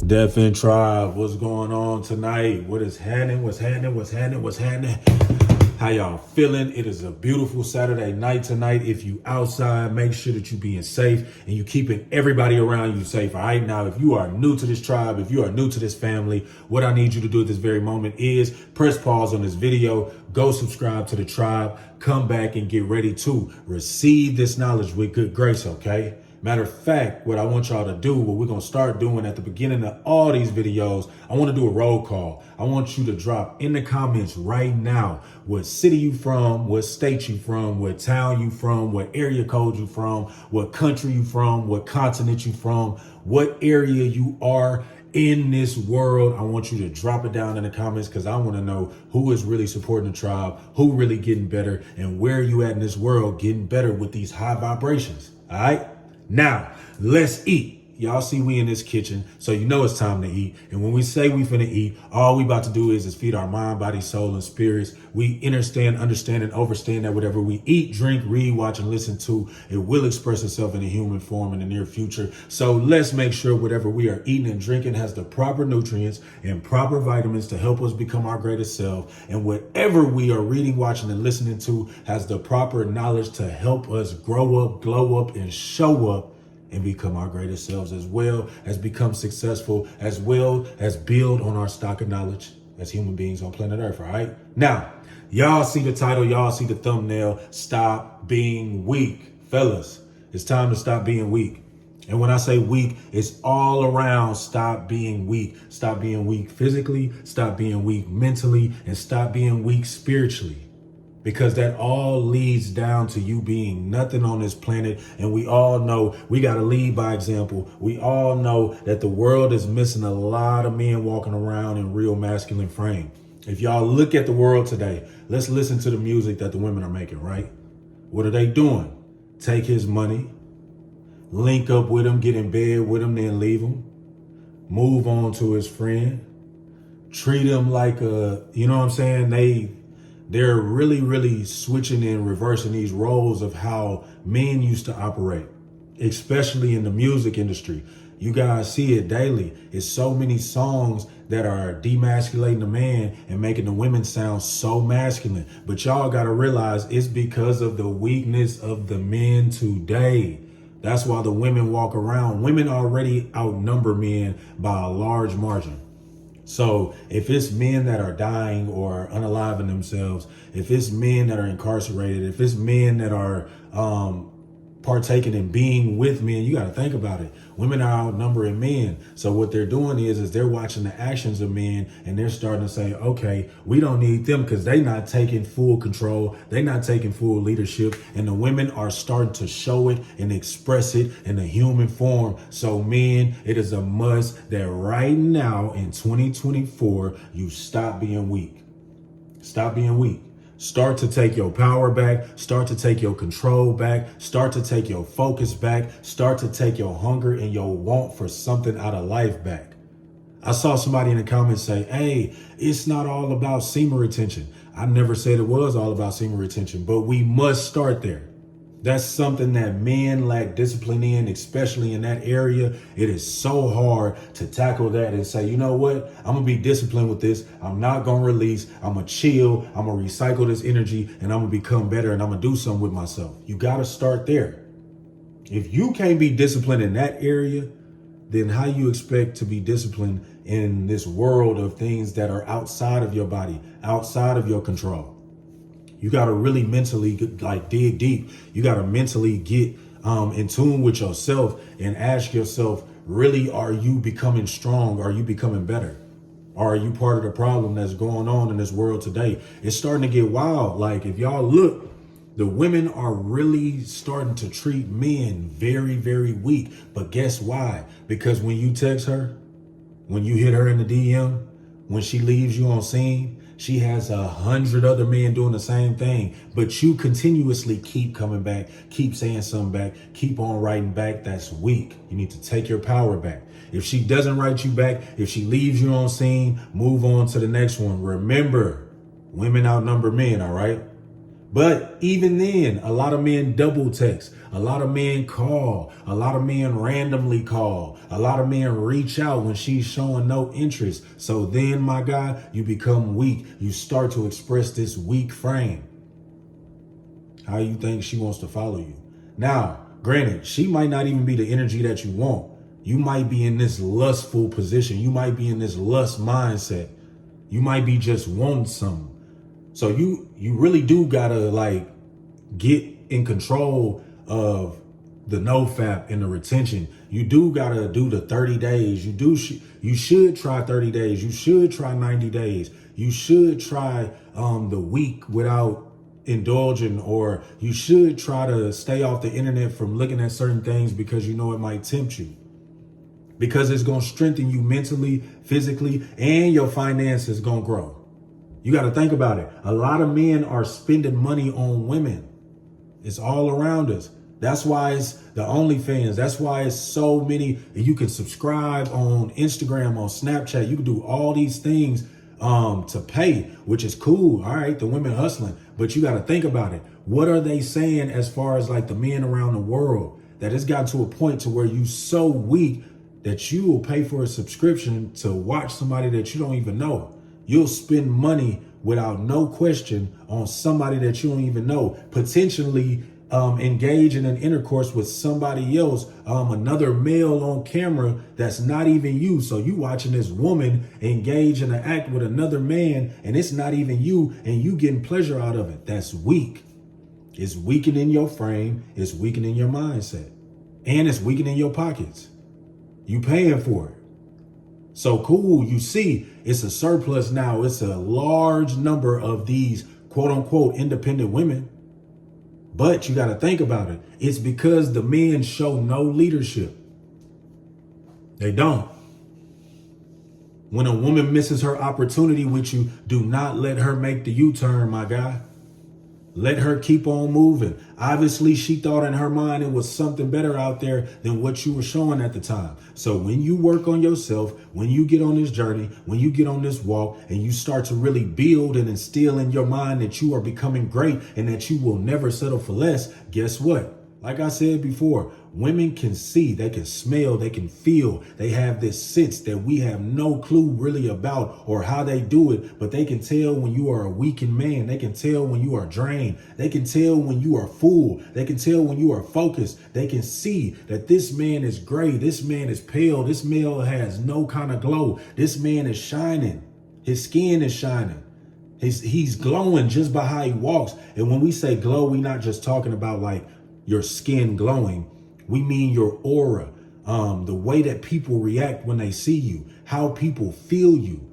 Death and Tribe, what's going on tonight? What is happening? What's happening? How y'all feeling? It is a beautiful Saturday night tonight. If you outside, make sure that you being safe and you keeping everybody around you safe. All right, now, if you are new to this tribe, if you are new to this family, what I need you to do at this very moment is press pause on this video, go subscribe to the tribe, come back and get ready to receive this knowledge with good grace, okay? Matter of fact, what I want y'all to do, what we're going to start doing at the beginning of all these videos, I want to do a roll call. I want you to drop in the comments right now what city you from, what state you from, what town you from, what area code you from, what country you from, what continent you from, what area you are in this world. I want you to drop it down in the comments because I want to know who is really supporting the tribe, who really getting better, and where you at in this world getting better with these high vibrations. All right. Now, let's eat. Y'all see we in this kitchen, so you know it's time to eat. And when we say we finna eat, all we about to do is feed our mind, body, soul, and spirits. We understand, and overstand that whatever we eat, drink, read, watch, and listen to, it will express itself in a human form in the near future. So let's make sure whatever we are eating and drinking has the proper nutrients and proper vitamins to help us become our greatest self. And whatever we are reading, watching, and listening to has the proper knowledge to help us grow up, glow up, and show up and become our greatest selves, as well as become successful, as well as build on our stock of knowledge as human beings on planet Earth, all right? Now, y'all see the title, y'all see the thumbnail, stop being weak. Fellas, it's time to stop being weak. And when I say weak, it's all around stop being weak. Stop being weak physically, stop being weak mentally, and stop being weak spiritually. Because that all leads down to you being nothing on this planet. And we all know we got to lead by example. We all know that the world is missing a lot of men walking around in real masculine frame. If y'all look at the world today, let's listen to the music that the women are making, right? What are they doing? Take his money, link up with him, get in bed with him, then leave him, move on to his friend, treat him like a, you know what I'm saying? They're really switching and reversing these roles of how men used to operate, especially in the music industry. You guys see it daily. It's so many songs that are demasculating the man and making the women sound so masculine. But y'all got to realize it's because of the weakness of the men today. That's why the women walk around. Women already outnumber men by a large margin. So if it's men that are dying or unaliving themselves, if it's men that are incarcerated, if it's men that are partaking in being with men, you got to think about it. Women are outnumbering men. So what they're doing is they're watching the actions of men and they're starting to say, okay, we don't need them because they're not taking full control. They're not taking full leadership. And the women are starting to show it and express it in a human form. So men, it is a must that right now in 2024, you stop being weak. Stop being weak. Start to take your power back. Start to take your control back. Start to take your focus back. Start to take your hunger and your want for something out of life back. I saw somebody in the comments say, hey, it's not all about semen retention. I never said it was all about semen retention, but we must start there. That's something that men lack discipline in, especially in that area. It is so hard to tackle that and say, you know what? I'm going to be disciplined with this. I'm not going to release. I'm going to chill. I'm going to recycle this energy and I'm going to become better and I'm going to do something with myself. You got to start there. If you can't be disciplined in that area, then how you expect to be disciplined in this world of things that are outside of your body, outside of your control? You got to really mentally dig deep. You got to mentally get in tune with yourself and ask yourself, really, are you becoming strong? Are you becoming better? Or are you part of the problem that's going on in this world today? It's starting to get wild. Like if y'all look, the women are really starting to treat men very weak. But guess why? Because when you text her, when you hit her in the DM, when she leaves you on scene, she has 100 other men doing the same thing, but you continuously keep coming back, keep saying something back, keep on writing back. That's weak. You need to take your power back. If she doesn't write you back, if she leaves you on scene, move on to the next one. Remember, women outnumber men, all right? But even then, a lot of men double text. A lot of men call. A lot of men randomly call. A lot of men reach out when she's showing no interest. So then, my guy, you become weak. You start to express this weak frame. How you think she wants to follow you? Now, granted, she might not even be the energy that you want. You might be in this lustful position. You might be in this lust mindset. You might be just wanting something. So you really do gotta like get in control of the nofap and the retention. You do gotta do the 30 days. You should try 30 days. You should try 90 days. You should try the week without indulging, or you should try to stay off the internet from looking at certain things because you know it might tempt you. Because it's gonna strengthen you mentally, physically, and your finances gonna grow. You got to think about it. A lot of men are spending money on women. It's all around us. That's why it's the OnlyFans. That's why it's so many. You can subscribe on Instagram, on Snapchat. You can do all these things to pay, which is cool. All right, the women hustling. But you got to think about it. What are they saying as far as like the men around the world? That it's gotten to a point to where you so weak that you will pay for a subscription to watch somebody that you don't even know. You'll spend money without no question on somebody that you don't even know, potentially engage in an intercourse with somebody else, another male on camera that's not even you. So you watching this woman engage in an act with another man and it's not even you, and you getting pleasure out of it. That's weak. It's weakening your frame. It's weakening your mindset, and it's weakening your pockets. You paying for it. So cool, you see, it's a surplus now. It's a large number of these quote unquote independent women. But you got to think about it. It's because the men show no leadership. They don't. When a woman misses her opportunity with you, do not let her make the U-turn, my guy. Let her keep on moving. Obviously, she thought in her mind it was something better out there than what you were showing at the time. So when you work on yourself, when you get on this journey, when you get on this walk and you start to really build and instill in your mind that you are becoming great and that you will never settle for less, guess what? Like I said before, women can see, they can smell, they can feel. They have this sense that we have no clue really about or how they do it, but they can tell when you are a weakened man. They can tell when you are drained. They can tell when you are full. They can tell when you are focused. They can see that this man is gray. This man is pale. This male has no kind of glow. This man is shining. His skin is shining. He's glowing just by how he walks. And when we say glow, we're not just talking about like your skin glowing. We mean your aura, the way that people react when they see you, how people feel you.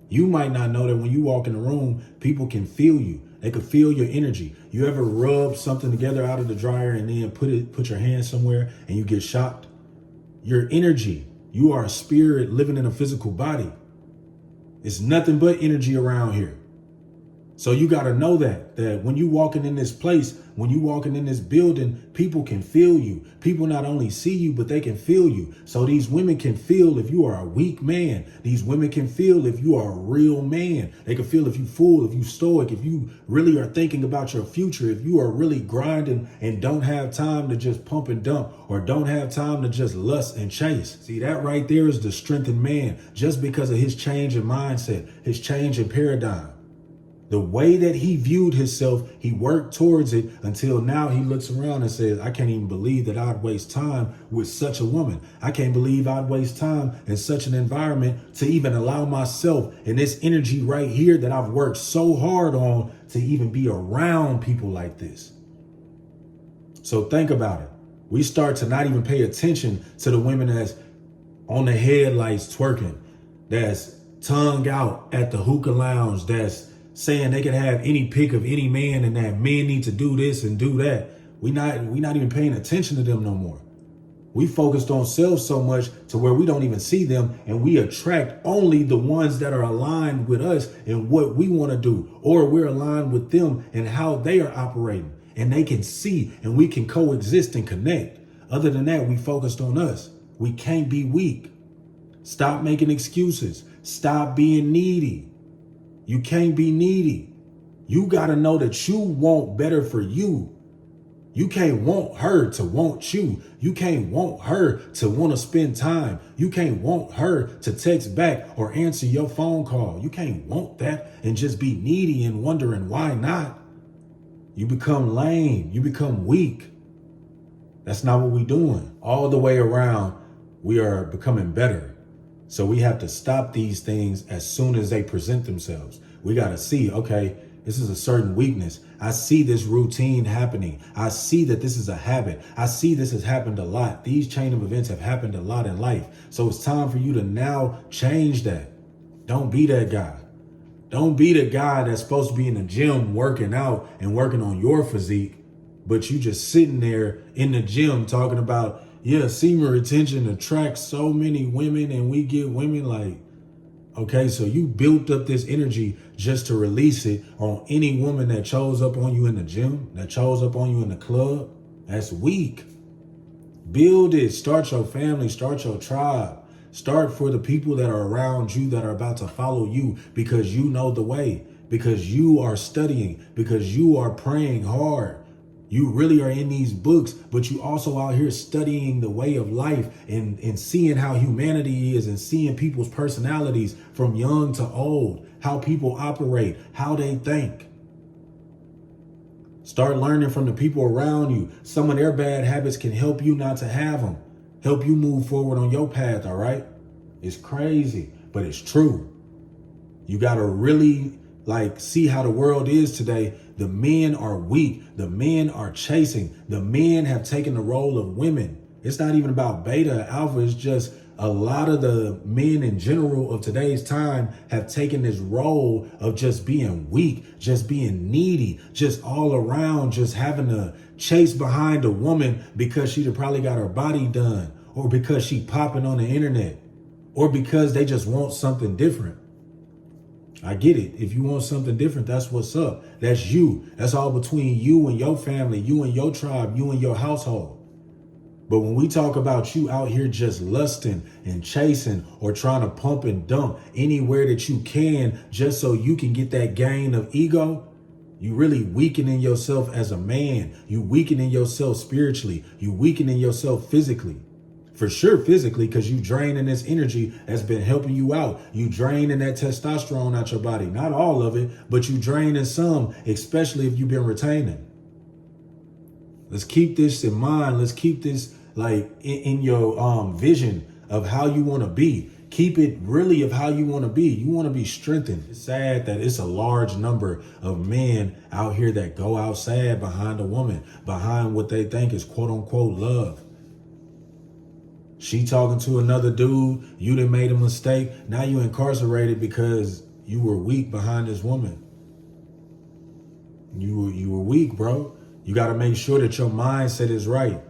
You might not know that when you walk in the room, people can feel you. They can feel your energy. You ever rub something together out of the dryer and then put your hand somewhere and you get shocked? Your energy. You are a spirit living in a physical body. It's nothing but energy around here. So you got to know that when you walking in this place, when you walking in this building, people can feel you. People not only see you, but they can feel you. So these women can feel if you are a weak man. These women can feel if you are a real man. They can feel if you fool, if you stoic, if you really are thinking about your future, if you are really grinding and don't have time to just pump and dump, or don't have time to just lust and chase. See, that right there is the strengthened man, just because of his change in mindset, his change in paradigm. The way that he viewed himself, he worked towards it until now he looks around and says, I can't even believe that I'd waste time with such a woman. I can't believe I'd waste time in such an environment to even allow myself and this energy right here that I've worked so hard on to even be around people like this. So think about it. We start to not even pay attention to the women that's on the headlights twerking, that's tongue out at the hookah lounge, that's saying they can have any pic of any man and that men need to do this and do that. We not even paying attention to them no more. We focused on self so much to where we don't even see them, and we attract only the ones that are aligned with us and what we want to do, or we're aligned with them and how they are operating, and they can see and we can coexist and connect. Other than that, we focused on us. We can't be weak. Stop making excuses. Stop being needy. You can't be needy. You got to know that you want better for you. You can't want her to want you. You can't want her to want to spend time. You can't want her to text back or answer your phone call. You can't want that and just be needy and wondering why not. You become lame. You become weak. That's not what we're doing. All the way around, we are becoming better. So we have to stop these things as soon as they present themselves. We got to see, okay, this is a certain weakness. I see this routine happening. I see that this is a habit. I see this has happened a lot. These chain of events have happened a lot in life. So it's time for you to now change that. Don't be that guy. Don't be the guy that's supposed to be in the gym working out and working on your physique, but you just sitting there in the gym talking about, yeah, semen retention attracts so many women and we get women. Like, okay, so you built up this energy just to release it on any woman that shows up on you in the gym, that shows up on you in the club. That's weak. Build it. Start your family. Start your tribe. Start for the people that are around you that are about to follow you because you know the way, because you are studying, because you are praying hard. You really are in these books, but you also out here studying the way of life and seeing how humanity is and seeing people's personalities from young to old, how people operate, how they think. Start learning from the people around you. Some of their bad habits can help you not to have them, help you move forward on your path, all right? It's crazy, but it's true. You got to really see how the world is today. The men are weak. The men are chasing. The men have taken the role of women. It's not even about beta, alpha. It's just a lot of the men in general of today's time have taken this role of just being weak, just being needy, just all around, just having to chase behind a woman because she probably got her body done, or because she popping on the internet, or because they just want something different. I get it. If you want something different, that's what's up. That's you. That's all between you and your family, you and your tribe, you and your household. But when we talk about you out here just lusting and chasing or trying to pump and dump anywhere that you can just so you can get that gain of ego, you really weakening yourself as a man. You weakening yourself spiritually. You weakening yourself physically. For sure physically, because you draining this energy that's been helping you out. You draining that testosterone out your body. Not all of it, but you draining some, especially if you've been retaining. Let's keep this in mind. Let's keep this in your vision of how you want to be. Keep it really of how you want to be. You want to be strengthened. It's sad that it's a large number of men out here that go out sad behind a woman, behind what they think is quote unquote love. She talking to another dude, you done made a mistake. Now you incarcerated because you were weak behind this woman. You were weak, bro. You got to make sure that your mindset is right.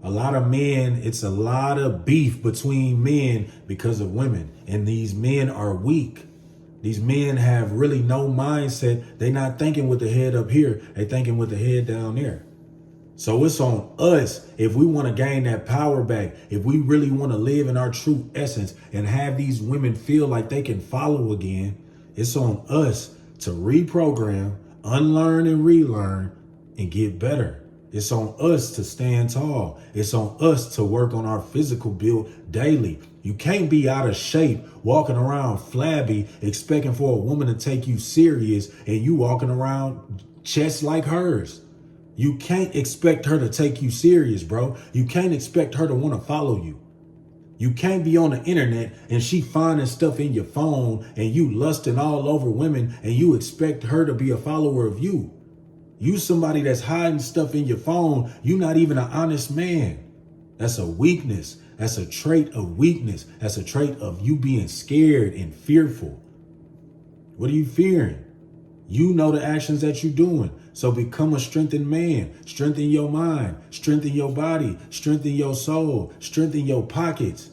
A lot of men, it's a lot of beef between men because of women. And these men are weak. These men have really no mindset. They not thinking with the head up here. They thinking with the head down there. So it's on us if we want to gain that power back, if we really want to live in our true essence and have these women feel like they can follow again. It's on us to reprogram, unlearn and relearn and get better. It's on us to stand tall. It's on us to work on our physical build daily. You can't be out of shape, walking around flabby, expecting for a woman to take you serious and you walking around chest like hers. You can't expect her to take you serious, bro. You can't expect her to want to follow you. You can't be on the internet and she finding stuff in your phone and you lusting all over women and you expect her to be a follower of you. You somebody that's hiding stuff in your phone. You're not even an honest man. That's a weakness. That's a trait of weakness. That's a trait of you being scared and fearful. What are you fearing? You know the actions that you're doing. So become a strengthened man. Strengthen your mind. Strengthen your body. Strengthen your soul. Strengthen your pockets.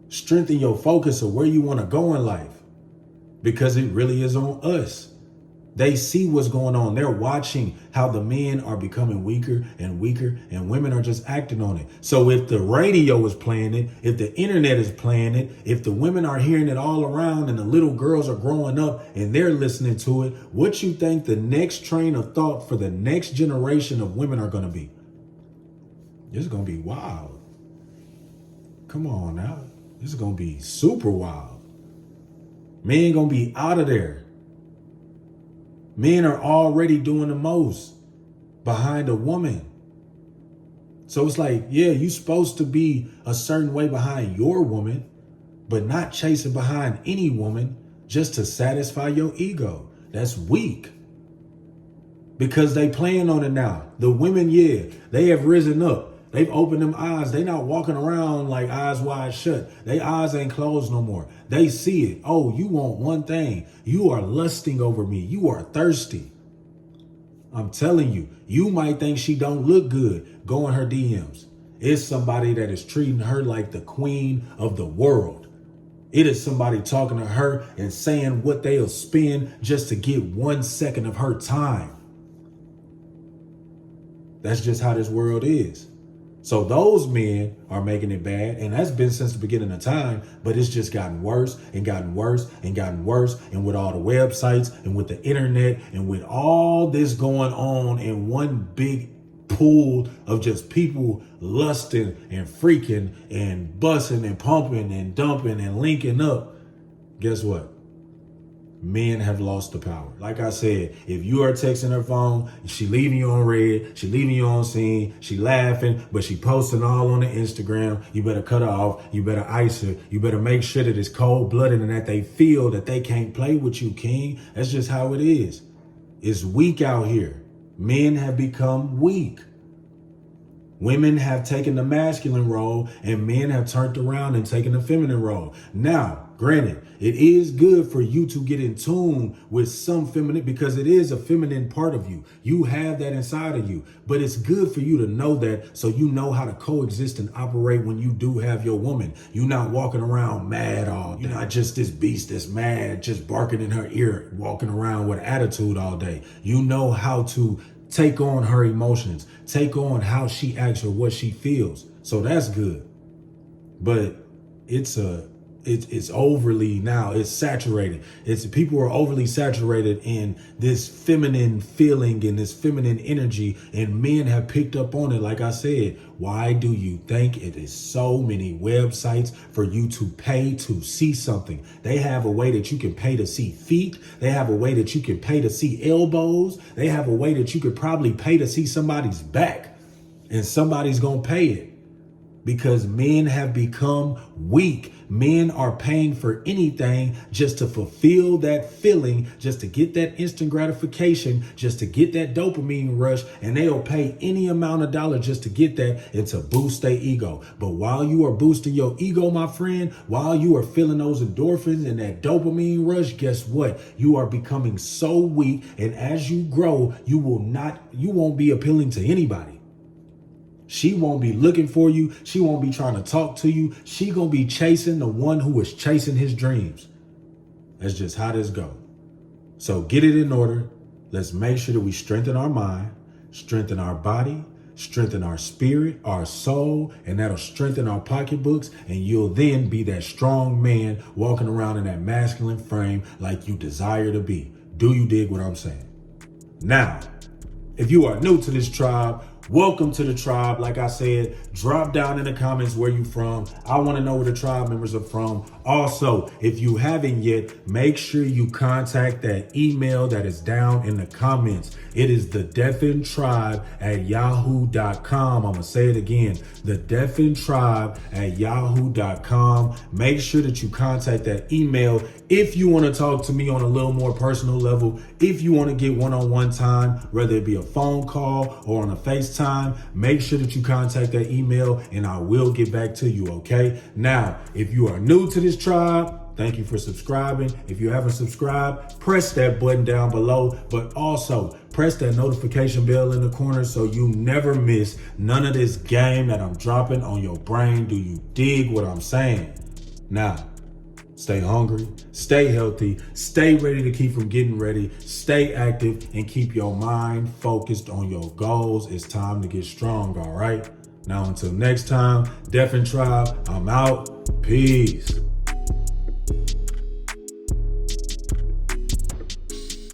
Strengthen your focus of where you want to go in life. Because it really is on us. They see what's going on. They're watching how the men are becoming weaker and weaker, and women are just acting on it. So if the radio is playing it, if the internet is playing it, if the women are hearing it all around and the little girls are growing up and they're listening to it, what you think the next train of thought for the next generation of women are going to be? It's going to be wild. Come on now. This is going to be super wild. Men going to be out of there. Men are already doing the most behind a woman. So it's like, yeah, you're supposed to be a certain way behind your woman, but not chasing behind any woman just to satisfy your ego. That's weak. Because they playing on it now. The women, yeah, they have risen up. They've opened them eyes. They not walking around like eyes wide shut. They eyes ain't closed no more. They see it. Oh, you want one thing. You are lusting over me. You are thirsty. I'm telling you, you might think she don't look good. Go in her DMs. It's somebody that is treating her like the queen of the world. It is somebody talking to her and saying what they'll spend just to get 1 second of her time. That's just how this world is. So those men are making it bad, and that's been since the beginning of time, but it's just gotten worse and gotten worse and gotten worse. And with all the websites and with the internet and with all this going on in one big pool of just people lusting and freaking and busting and pumping and dumping and linking up, guess what? Men have lost the power. Like I said, if you are texting her phone, she leaving you on red, she leaving you on scene, she laughing, but she posting all on the Instagram, you better cut her off, you better ice her, you better make sure that it's cold-blooded and that they feel that they can't play with you, king. That's just how it is. It's weak out here. Men have become weak. Women have taken the masculine role and men have turned around and taken the feminine role. Now, granted, it is good for you to get in tune with some feminine because it is a feminine part of you. You have that inside of you, but it's good for you to know that so you know how to coexist and operate when you do have your woman. You're not walking around mad all day. You're not just this beast that's mad, just barking in her ear, walking around with attitude all day. You know how to take on her emotions, take on how she acts or what she feels. So that's good. But it's overly now, it's saturated. People are overly saturated in this feminine feeling and this feminine energy, and men have picked up on it. Like I said, why do you think it is so many websites for you to pay to see something? They have a way that you can pay to see feet. They have a way that you can pay to see elbows. They have a way that you could probably pay to see somebody's back, and somebody's gonna pay it. Because men have become weak. Men are paying for anything just to fulfill that feeling, just to get that instant gratification, just to get that dopamine rush. And they'll pay any amount of dollars just to get that and to boost their ego. But while you are boosting your ego, my friend, while you are feeling those endorphins and that dopamine rush, guess what? You are becoming so weak. And as you grow, you won't be appealing to anybody. She won't be looking for you. She won't be trying to talk to you. She gonna be chasing the one who is chasing his dreams. That's just how this go. So get it in order. Let's make sure that we strengthen our mind, strengthen our body, strengthen our spirit, our soul, and that'll strengthen our pocketbooks. And you'll then be that strong man walking around in that masculine frame like you desire to be. Do you dig what I'm saying? Now, if you are new to this tribe, welcome to the tribe. Like I said, drop down in the comments where you from. I want to know where the tribe members are from. Also, if you haven't yet, make sure you contact that email that is down in the comments. It is thedefntribe@yahoo.com. I'm going to say it again, thedefntribe@yahoo.com. Make sure that you contact that email if you want to talk to me on a little more personal level. If you want to get one-on-one time, whether it be a phone call or on a FaceTime, make sure that you contact that email and I will get back to you, okay? Now, if you are new to this tribe, thank you for subscribing. If you haven't subscribed, press that button down below, but also press that notification bell in the corner so you never miss none of this game that I'm dropping on your brain. Do you dig what I'm saying? Now, stay hungry, stay healthy, stay ready to keep from getting ready, stay active, and keep your mind focused on your goals. It's time to get strong, all right? Now, until next time, Deaf and Tribe, I'm out. Peace.